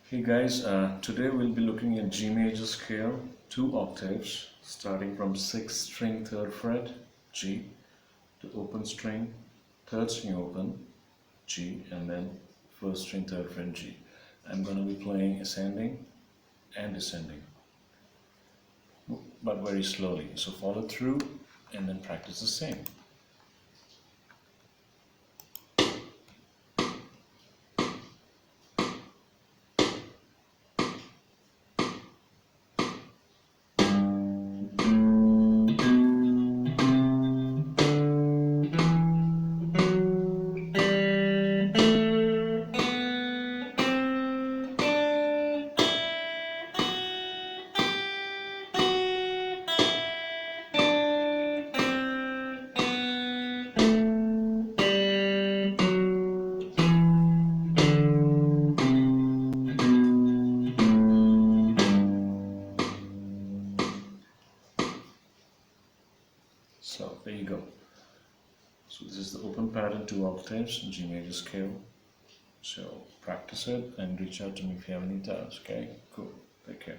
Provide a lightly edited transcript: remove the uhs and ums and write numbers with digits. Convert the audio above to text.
Hey guys, today we'll be looking at G major scale, 2 octaves, starting from 6th string 3rd fret, G, to open string, 3rd string open, G, and then 1st string 3rd fret, G. I'm going to be playing ascending and descending, but very slowly. So follow through and then practice the same. So there you go. So this is the open pattern, 2 octaves, G major scale. So practice it and reach out to me if you have any doubts. Okay, cool. Take care.